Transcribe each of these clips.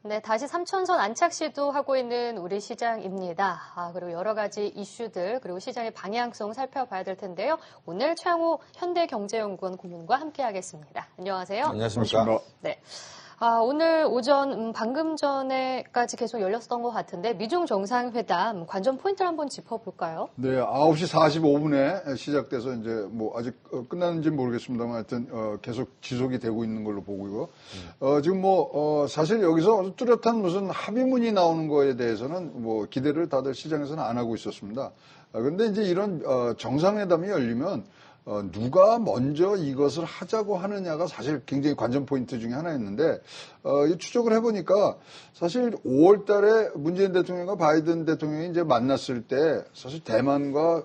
네, 다시 3차선 안착 시도하고 있는 우리 시장입니다. 그리고 여러 가지 이슈들 그리고 시장의 방향성 살펴봐야 될 텐데요. 오늘 최양호 현대경제연구원 고문과 함께하겠습니다. 안녕하세요. 안녕하십니까. 네. 오늘 오전 방금 전에까지 계속 열렸던 것 같은데 미중 정상회담 관전 포인트를 한번 짚어볼까요? 네, 9시 45분에 시작돼서 이제 뭐 아직 끝났는지 모르겠습니다만 하여튼 계속 지속이 되고 있는 걸로 보고요. 지금 뭐 사실 여기서 뚜렷한 무슨 합의문이 나오는 거에 대해서는 뭐 기대를 다들 시장에서는 안 하고 있었습니다. 근데 이제 이런 정상회담이 열리면 누가 먼저 이것을 하자고 하느냐가 사실 굉장히 관전 포인트 중에 하나였는데, 추적을 해보니까 사실 5월 달에 문재인 대통령과 바이든 대통령이 이제 만났을 때 사실 대만과,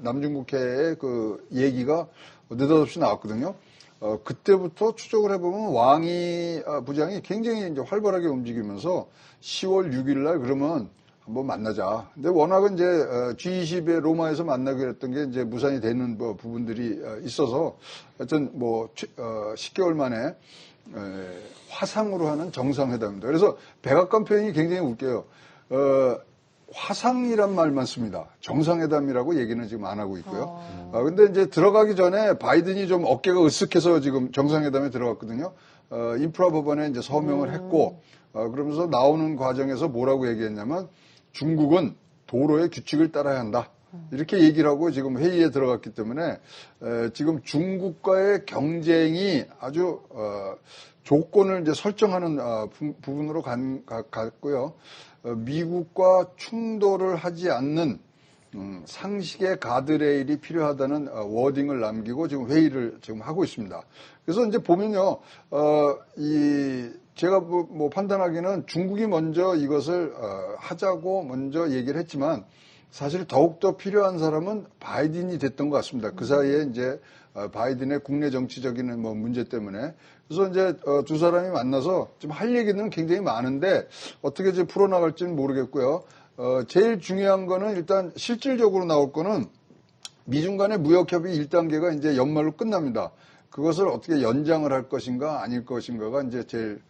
남중국해의 그 얘기가 느닷없이 나왔거든요. 그때부터 추적을 해보면 왕이 부장이 굉장히 이제 활발하게 움직이면서 10월 6일 날 그러면 한번 만나자. 근데 워낙은 이제 G20의 로마에서 만나기로 했던 게 이제 무산이 되는 뭐 부분들이 있어서 하여튼 뭐 10개월 만에 화상으로 하는 정상회담입니다. 그래서 백악관 표현이 굉장히 웃겨요. 화상이란 말만 씁니다. 정상회담이라고 얘기는 지금 안 하고 있고요. 근데 이제 들어가기 전에 바이든이 좀 어깨가 으쓱해서 지금 정상회담에 들어갔거든요. 인프라 법안에 이제 서명을 했고, 그러면서 나오는 과정에서 뭐라고 얘기했냐면 중국은 도로의 규칙을 따라야 한다. 이렇게 얘기를 하고 지금 회의에 들어갔기 때문에 지금 중국과의 경쟁이 아주 조건을 이제 설정하는 부분으로 갔고요. 미국과 충돌을 하지 않는 상식의 가드레일이 필요하다는 워딩을 남기고 지금 회의를 지금 하고 있습니다. 그래서 이제 보면요, 제가 뭐 판단하기는 중국이 먼저 이것을 하자고 먼저 얘기를 했지만 사실 더욱더 필요한 사람은 바이든이 됐던 것 같습니다. 그 사이에 이제 바이든의 국내 정치적인 뭐 문제 때문에. 그래서 이제 두 사람이 만나서 좀 할 얘기는 굉장히 많은데 어떻게 이제 풀어나갈지는 모르겠고요. 제일 중요한 거는 일단 실질적으로 나올 거는 미중 간의 무역협의 1단계가 이제 연말로 끝납니다. 그것을 어떻게 연장을 할 것인가 아닐 것인가가 이제 제일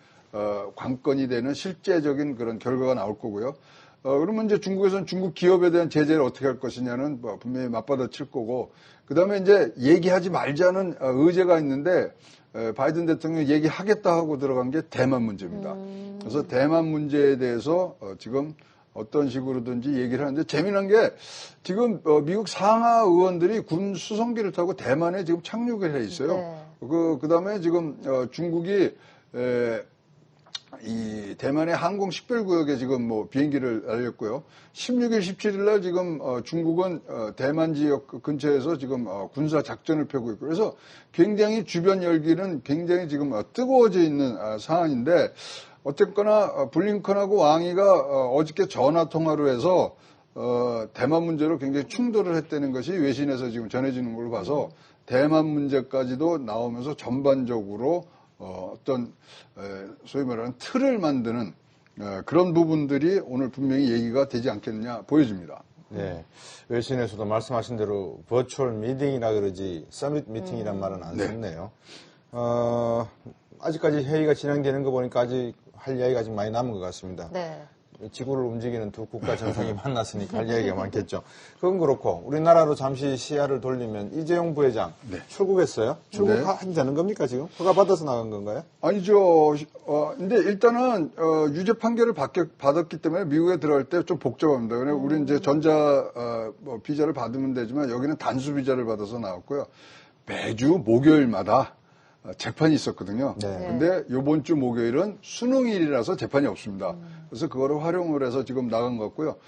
관건이 되는 실제적인 그런 결과가 나올 거고요. 그러면 이제 중국에서는 중국 기업에 대한 제재를 어떻게 할 것이냐는 뭐 분명히 맞받아칠 거고, 그 다음에 이제 얘기하지 말자는 의제가 있는데, 바이든 대통령이 얘기하겠다 하고 들어간 게 대만 문제입니다. 그래서 대만 문제에 대해서 지금 어떤 식으로든지 얘기를 하는데 재미난 게 지금 미국 상하 의원들이 군 수송기를 타고 대만에 지금 착륙을 해 있어요. 네. 그 다음에 지금 중국이 이 대만의 항공 식별구역에 지금 뭐 비행기를 날렸고요. 16일, 17일 날 지금 중국은 대만 지역 근처에서 지금 군사 작전을 펴고 있고, 그래서 굉장히 주변 열기는 굉장히 지금 뜨거워져 있는 상황인데, 어쨌거나 블링컨하고 왕이가 어저께 전화 통화로 해서 대만 문제로 굉장히 충돌을 했다는 것이 외신에서 지금 전해지는 걸로 봐서 대만 문제까지도 나오면서 전반적으로 어떤 소위 말하는 틀을 만드는 그런 부분들이 오늘 분명히 얘기가 되지 않겠느냐 보여집니다. 네, 외신에서도 말씀하신 대로 버추얼 미팅이라 그러지 서밋 미팅이란 말은 안 썼네요. 아직까지 회의가 진행되는 거 보니까 아직 할 이야기가 아직 많이 남은 것 같습니다. 네. 지구를 움직이는 두 국가 정상이 만났으니까 할 이야기가 많겠죠. 그건 그렇고 우리나라로 잠시 시야를 돌리면 이재용 부회장 출국했어요? 출국하면 되는 겁니까 지금? 허가 받아서 나간 건가요? 아니죠. 근데 일단은 유죄 판결을 받았기 때문에 미국에 들어갈 때 좀 복잡합니다. 그래 우리 이제 전자 비자를 받으면 되지만 여기는 단수 비자를 받아서 나왔고요. 매주 목요일마다 재판이 있었거든요. 네. 근데 요번 주 목요일은 수능일이라서 재판이 없습니다. 그래서 그거를 활용을 해서 지금 나간 것 같고요.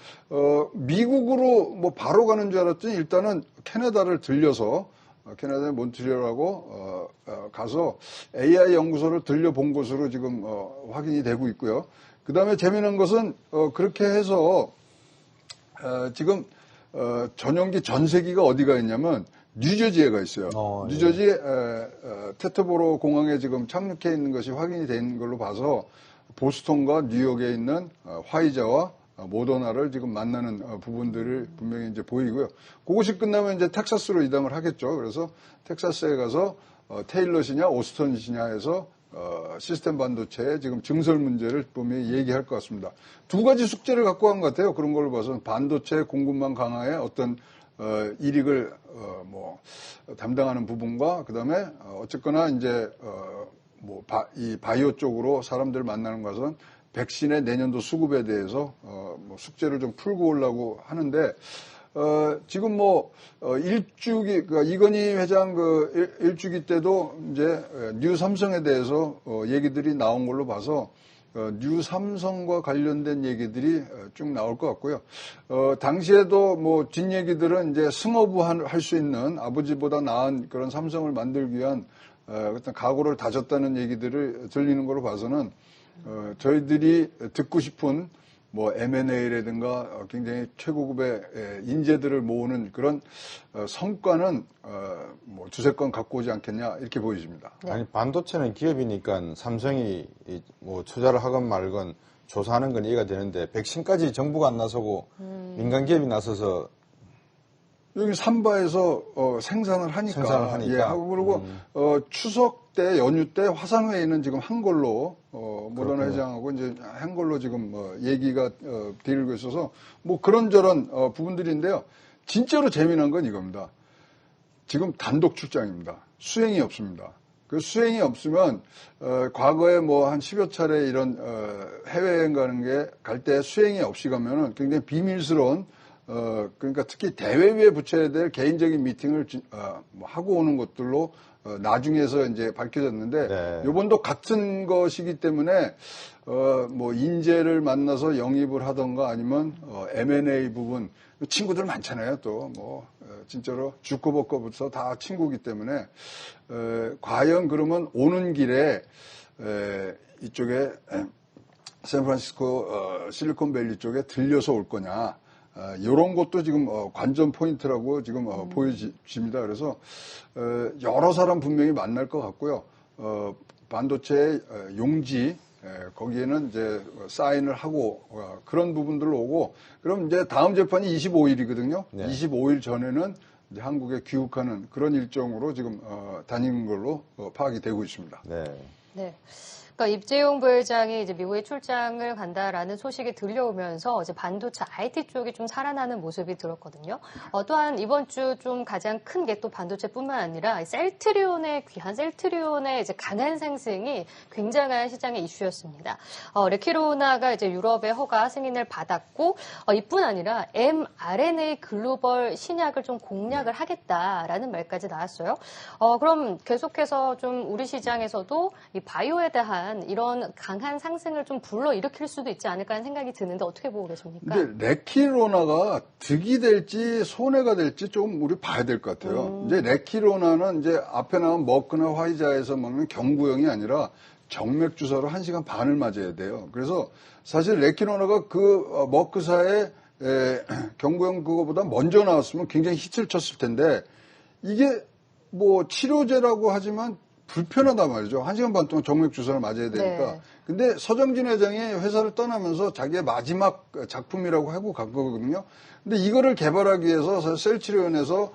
미국으로 뭐 바로 가는 줄 알았더니 일단은 캐나다를 들려서 캐나다의 몬트리올하고 가서 AI 연구소를 들려본 것으로 지금 확인이 되고 있고요. 그 다음에 재미난 것은 그렇게 해서 지금 전용기 전세기가 어디가 있냐면 뉴저지에 가 있어요. 뉴저지 테트보로 공항에 지금 착륙해 있는 것이 확인이 된 걸로 봐서 보스턴과 뉴욕에 있는 화이자와 모더나를 지금 만나는 부분들을 분명히 이제 보이고요. 그것이 끝나면 이제 텍사스로 이동을 하겠죠. 그래서 텍사스에 가서 테일러시냐 오스턴이시냐 해서 시스템 반도체의 지금 증설 문제를 분명히 얘기할 것 같습니다. 두 가지 숙제를 갖고 간 것 같아요. 그런 걸로 봐서 반도체 공급망 강화에 어떤 이익을 담당하는 부분과 그다음에 어쨌거나 이제 이 바이오 쪽으로 사람들 만나는 것은 백신의 내년도 수급에 대해서 숙제를 좀 풀고 오려고 하는데 지금 일주기, 그러니까 이건희 회장 일주기 때도 이제 뉴 삼성에 대해서 얘기들이 나온 걸로 봐서 뉴 삼성과 관련된 얘기들이 쭉 나올 것 같고요. 당시에도 뒷얘기들은 이제 승업을 할 수 있는 아버지보다 나은 그런 삼성을 만들기 위한 어떤 각오를 다졌다는 얘기들을 들리는 걸로 봐서는 저희들이 듣고 싶은 M&A라든가 굉장히 최고급의 인재들을 모으는 그런 성과는 두세 건 갖고 오지 않겠냐 이렇게 보여집니다. 네. 아니 반도체는 기업이니까 삼성이 투자를 하건 말건 조사하는 건 이해가 되는데 백신까지 정부가 안 나서고 민간 기업이 나서서 여기 삼바에서 생산을 하니까. 예, 하고 그리고 추석 때 연휴 때 화상회의는 지금 한 걸로 모더나 회장하고 이제 한 걸로 지금 얘기가 되고 있어서 그런저런 부분들인데요. 진짜로 재미난 건 이겁니다. 지금 단독 출장입니다. 수행이 없습니다. 그 수행이 없으면 과거에 한 10여 차례 이런 해외여행 가는 게 갈 때 수행이 없이 가면은 굉장히 비밀스러운 그러니까 특히 대외에 붙여야 될 개인적인 미팅을 하고 오는 것들로 나중에서 이제 밝혀졌는데 네. 이번도 같은 것이기 때문에 인재를 만나서 영입을 하던가 아니면 M&A 부분 친구들 많잖아요. 또 진짜로 주커버커부터 다 친구이기 때문에 과연 그러면 오는 길에 이쪽에 샌프란시스코 실리콘밸리 쪽에 들려서 올 거냐. 이런 것도 지금 관전 포인트라고 지금 보여집니다. 그래서 여러 사람 분명히 만날 것 같고요. 반도체 용지 거기에는 이제 사인을 하고 그런 부분들로 오고 그럼 이제 다음 재판이 25일이거든요. 네. 25일 전에는 이제 한국에 귀국하는 그런 일정으로 지금 다니는 걸로 파악이 되고 있습니다. 네. 네. 그러니까 입재용 부회장이 이제 미국에 출장을 간다라는 소식이 들려오면서 이제 반도체 IT 쪽이 좀 살아나는 모습이 들었거든요. 또한 이번 주 좀 가장 큰 게 또 반도체뿐만 아니라 셀트리온의 귀한 셀트리온의 이제 강한 상승이 굉장한 시장의 이슈였습니다. 레키로나가 이제 유럽의 허가 승인을 받았고 이뿐 아니라 mRNA 글로벌 신약을 좀 공략을 하겠다라는 말까지 나왔어요. 그럼 계속해서 좀 우리 시장에서도 이 바이오에 대한 이런 강한 상승을 좀 불러일으킬 수도 있지 않을까 하는 생각이 드는데 어떻게 보고 계십니까? 근데 레키로나가 득이 될지 손해가 될지 좀 우리 봐야 될 것 같아요. 이제 레키로나는 이제 앞에 나온 머크나 화이자에서 먹는 경구용이 아니라 정맥 주사로 1시간 반을 맞아야 돼요. 그래서 사실 레키로나가 그 머크사의 경구용 그거보다 먼저 나왔으면 굉장히 히트를 쳤을 텐데 이게 치료제라고 하지만 불편하단 말이죠. 1시간 반 동안 정맥 주사를 맞아야 되니까. 네. 근데 서정진 회장이 회사를 떠나면서 자기의 마지막 작품이라고 하고 간 거거든요. 근데 이거를 개발하기 위해서 셀트리온에서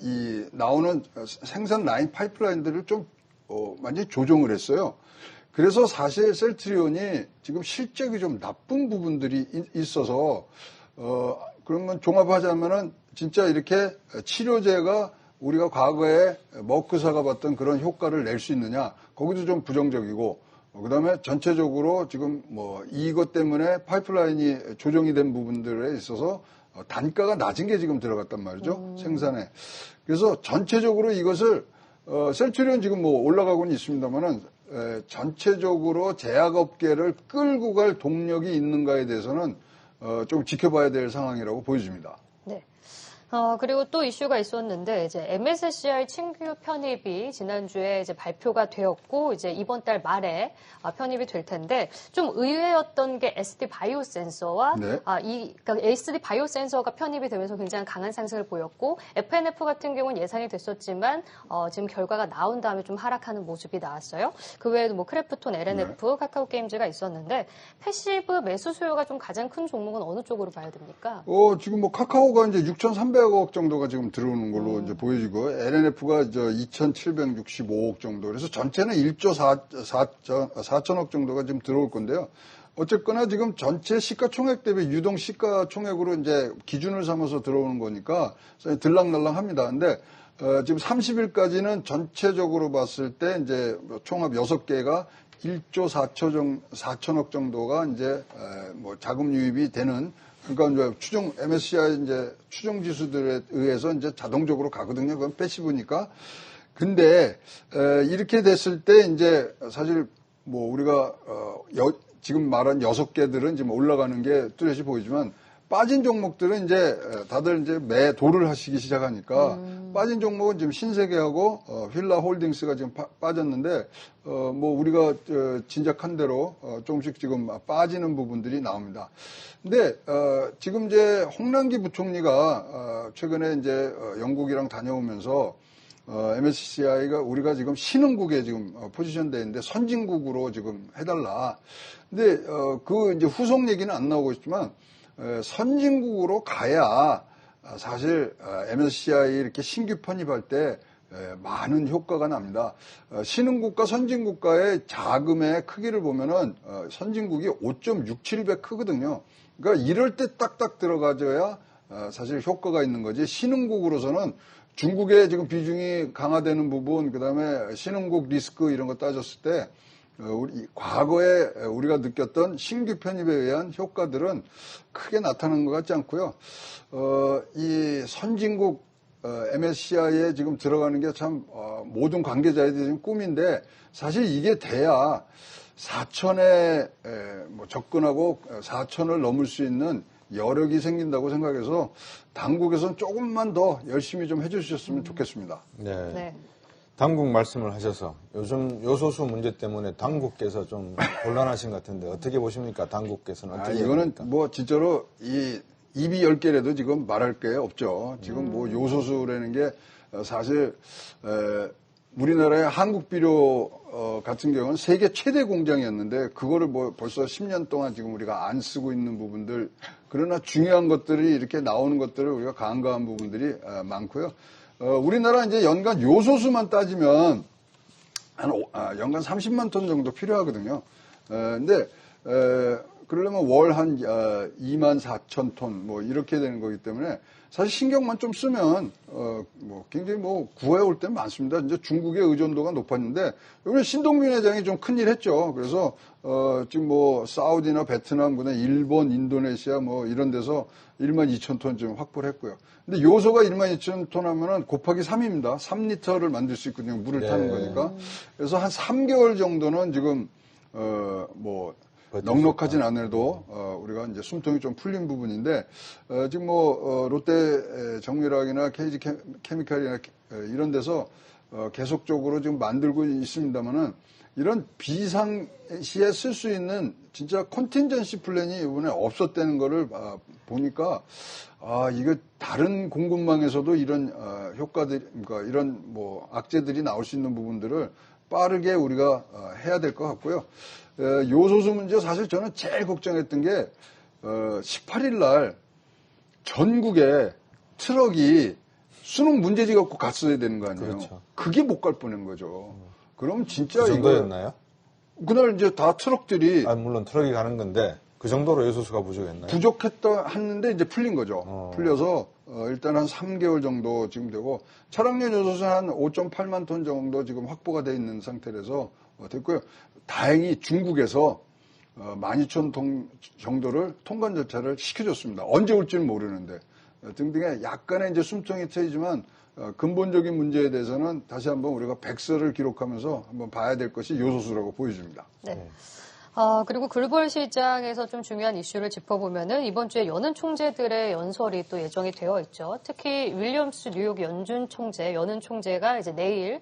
이 나오는 생산 라인 파이프라인들을 좀 완전히 조정을 했어요. 그래서 사실 셀트리온이 지금 실적이 좀 나쁜 부분들이 있어서 그러면 종합하자면은 진짜 이렇게 치료제가 우리가 과거에 머크사가 봤던 그런 효과를 낼 수 있느냐, 거기도 좀 부정적이고, 그 다음에 전체적으로 지금 이것 때문에 파이프라인이 조정이 된 부분들에 있어서 단가가 낮은 게 지금 들어갔단 말이죠, 생산에. 그래서 전체적으로 이것을, 셀트리온 지금 올라가고는 있습니다만은, 전체적으로 제약업계를 끌고 갈 동력이 있는가에 대해서는 좀 지켜봐야 될 상황이라고 보여집니다. 네. 그리고 또 이슈가 있었는데, 이제 MSCI 신규 편입이 지난주에 이제 발표가 되었고, 이제 이번 달 말에 편입이 될 텐데, 좀 의외였던 게 SD 바이오 센서와, 네. 그러니까 SD 바이오 센서가 편입이 되면서 굉장히 강한 상승을 보였고, FNF 같은 경우는 예상이 됐었지만, 지금 결과가 나온 다음에 좀 하락하는 모습이 나왔어요. 그 외에도 크래프톤, LNF, 네. 카카오 게임즈가 있었는데, 패시브 매수 수요가 좀 가장 큰 종목은 어느 쪽으로 봐야 됩니까? 지금 카카오가 이제 6,300 800억 정도가 지금 들어오는 걸로 이제 보여지고, LNF가 2,765억 정도. 그래서 전체는 1조 4천억 정도가 지금 들어올 건데요. 어쨌거나 지금 전체 시가총액 대비 유동 시가총액으로 이제 기준을 삼아서 들어오는 거니까 들락날락합니다. 근데 지금 30일까지는 전체적으로 봤을 때 이제 총합 6개가 1조 4천억 정도가 이제 뭐 자금 유입이 되는, 그러니까 이제 MSCI 이제 추정 지수들에 의해서 이제 자동적으로 가거든요. 그건 패시브니까. 근데 이렇게 됐을 때 이제 사실 뭐 우리가 지금 말한 6개들은 지금 올라가는 게 뚜렷이 보이지만, 빠진 종목들은 이제 다들 이제 매도를 하시기 시작하니까, 빠진 종목은 지금 신세계하고 휠라 홀딩스가 지금 빠졌는데, 뭐 우리가 짐작한 대로 조금씩 지금 빠지는 부분들이 나옵니다. 근데 지금 이제 홍남기 부총리가 최근에 이제 영국이랑 다녀오면서 MSCI가 우리가 지금 신흥국에 지금 포지션되어 있는데 선진국으로 지금 해달라. 근데 그 이제 후속 얘기는 안 나오고 있지만, 선진국으로 가야 사실 MSCI 이렇게 신규 편입할 때 많은 효과가 납니다. 신흥국과 선진국가의 자금의 크기를 보면은 선진국이 5.67배 크거든요. 그러니까 이럴 때 딱딱 들어가줘야 사실 효과가 있는 거지. 신흥국으로서는 중국의 지금 비중이 강화되는 부분, 그 다음에 신흥국 리스크 이런 거 따졌을 때 과거에 우리가 느꼈던 신규 편입에 의한 효과들은 크게 나타나는 것 같지 않고요. 이 선진국 MSCI에 지금 들어가는 게 참 모든 관계자의 지금 꿈인데, 사실 이게 돼야 4천에 뭐 접근하고 4천을 넘을 수 있는 여력이 생긴다고 생각해서 당국에서는 조금만 더 열심히 좀 해주셨으면 좋겠습니다. 네. 네. 당국 말씀을 하셔서 요즘 요소수 문제 때문에 당국께서 좀 곤란하신 것 같은데 어떻게 보십니까? 당국께서는 어떻게? 이거는 합니까? 뭐 진짜로 입이 10개라도 지금 말할 게 없죠. 지금 뭐 요소수라는 게 사실 우리나라의 한국비료 같은 경우는 세계 최대 공장이었는데, 그거를 뭐 벌써 10년 동안 지금 우리가 안 쓰고 있는 부분들, 그러나 중요한 것들이 이렇게 나오는 것들을 우리가 간과한 부분들이 많고요. 우리나라 이제 연간 요소수만 따지면 연간 30만 톤 정도 필요하거든요. 근데 그러려면 월 한 2만 4천 톤 뭐 이렇게 되는 거기 때문에 사실 신경만 좀 쓰면 뭐 굉장히 뭐 구해올 때 많습니다. 이제 중국의 의존도가 높았는데 이번에 신동빈 회장이 좀 큰일 했죠. 그래서 지금 뭐 사우디나 베트남, 그다음에 일본, 인도네시아 뭐 이런 데서 1만 2천 톤 지금 확보를 했고요. 근데 요소가 1만 2천 톤 하면은 곱하기 3입니다. 3리터를 만들 수 있거든요. 물을 타는 거니까. 그래서 한 3개월 정도는 지금 뭐 넉넉하진 않아도 우리가 이제 숨통이 좀 풀린 부분인데, 지금 뭐 롯데 정밀화학이나 KG 케미칼이나 이런 데서 계속적으로 지금 만들고 있습니다만은, 이런 비상시에 쓸 수 있는 진짜 컨틴전시 플랜이 이번에 없었다는 거를 보니까, 이거 다른 공급망에서도 이런 효과들, 그러니까 이런 뭐 악재들이 나올 수 있는 부분들을 빠르게 우리가 해야 될 것 같고요. 요소수 문제, 사실 저는 제일 걱정했던 게 18일 날 전국에 트럭이 수능 문제지 갖고 갔어야 되는 거 아니에요. 그렇죠. 그게 못 갈 뻔한 거죠. 그럼 진짜 그 정도였나요? 그날 이제 다 트럭들이 물론 트럭이 가는 건데 그 정도로 요소수가 부족했나요? 부족했다 했는데 이제 풀린 거죠. 풀려서 일단 한 3개월 정도 지금 되고, 차량용 요소수는 한 5.8만 톤 정도 지금 확보가 돼 있는 상태라서 됐고요. 다행히 중국에서 12,000톤 정도를 통관 절차를 시켜줬습니다. 언제 올지는 모르는데 등등의 약간의 이제 숨통이 트이지만 근본적인 문제에 대해서는 다시 한번 우리가 백서를 기록하면서 한번 봐야 될 것이 요소수라고 보여집니다. 네. 그리고 글로벌 시장에서 좀 중요한 이슈를 짚어보면은 이번 주에 여는 총재들의 연설이 또 예정이 되어 있죠. 특히 윌리엄스 뉴욕 연준 총재, 여는 총재가 이제 내일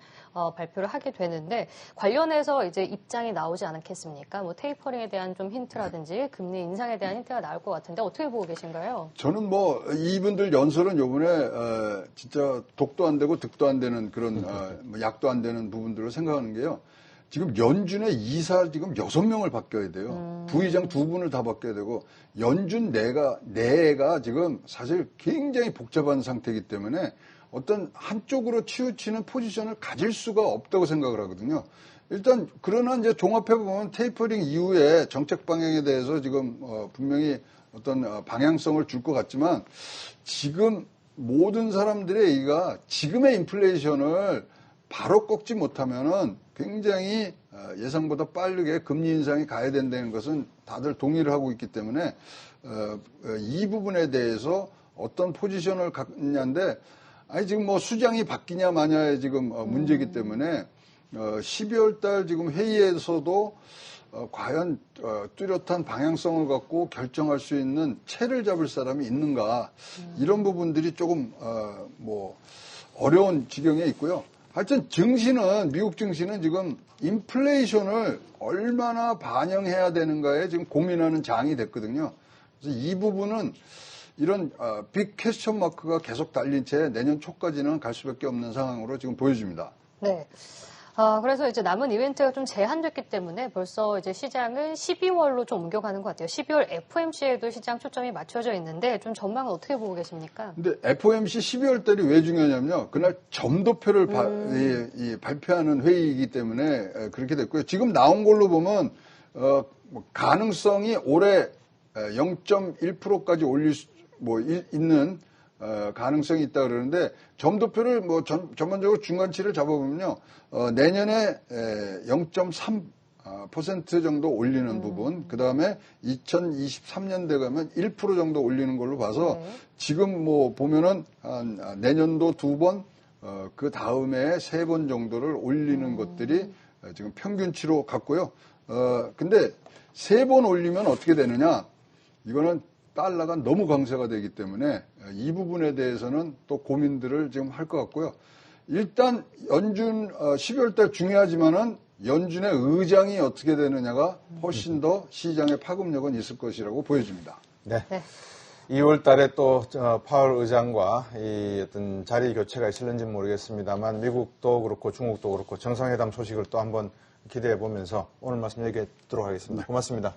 발표를 하게 되는데, 관련해서 이제 입장이 나오지 않겠습니까? 뭐 테이퍼링에 대한 좀 힌트라든지 금리 인상에 대한 힌트가 나올 것 같은데 어떻게 보고 계신가요? 저는 뭐 이분들 연설은 요번에 진짜 독도 안 되고 득도 안 되는 그런 뭐 약도 안 되는 부분들을 생각하는 게요. 지금 연준의 이사 지금 6명을 바뀌어야 돼요. 부의장 두 분을 다 바뀌어야 되고 연준 내가 지금 사실 굉장히 복잡한 상태이기 때문에 어떤 한쪽으로 치우치는 포지션을 가질 수가 없다고 생각을 하거든요. 일단 그러나 이제 종합해 보면 테이퍼링 이후에 정책 방향에 대해서 지금 분명히 어떤 방향성을 줄 것 같지만 지금 모든 사람들의 얘기가 지금의 인플레이션을 바로 꺾지 못하면은 굉장히 예상보다 빠르게 금리 인상이 가야 된다는 것은 다들 동의를 하고 있기 때문에 이 부분에 대해서 어떤 포지션을 갖느냐인데 아니 지금 뭐 수장이 바뀌냐 마냐의 지금 문제이기 때문에 12월 달 지금 회의에서도 과연 뚜렷한 방향성을 갖고 결정할 수 있는 채를 잡을 사람이 있는가 이런 부분들이 조금 뭐 어려운 지경에 있고요. 하여튼 미국 증시는 지금 인플레이션을 얼마나 반영해야 되는가에 지금 고민하는 장이 됐거든요. 그래서 이 부분은 이런 빅 퀘스천 마크가 계속 달린 채 내년 초까지는 갈 수밖에 없는 상황으로 지금 보여집니다. 네. 그래서 이제 남은 이벤트가 좀 제한됐기 때문에 벌써 이제 시장은 12월로 좀 옮겨가는 것 같아요. 12월 FOMC에도 시장 초점이 맞춰져 있는데 좀 전망은 어떻게 보고 계십니까? 근데 FOMC 12월 달이 왜 중요하냐면요. 그날 점도표를 발표하는 회의이기 때문에 그렇게 됐고요. 지금 나온 걸로 보면 가능성이 올해 0.1%까지 올릴 수 있는 가능성이 있다 그러는데 점도표를 전반적으로 중간치를 잡아보면요. 내년에 0.3% 정도 올리는 부분, 그 다음에 2023년대 가면 1% 정도 올리는 걸로 봐서 지금 뭐 보면은 내년도 2번, 그 다음에 3번 정도를 올리는 것들이 지금 평균치로 갔고요. 근데 3번 올리면 어떻게 되느냐? 이거는 달러가 너무 강세가 되기 때문에 이 부분에 대해서는 또 고민들을 지금 할 것 같고요. 일단 연준 12월 달 중요하지만은 연준의 의장이 어떻게 되느냐가 훨씬 더 시장의 파급력은 있을 것이라고 보여집니다. 네. 2월 달에 또 파월 의장과 이 어떤 자리 교체가 있을는지는 모르겠습니다만 미국도 그렇고 중국도 그렇고 정상회담 소식을 또 한번 기대해 보면서 오늘 말씀 여기에 듣도록 하겠습니다. 고맙습니다.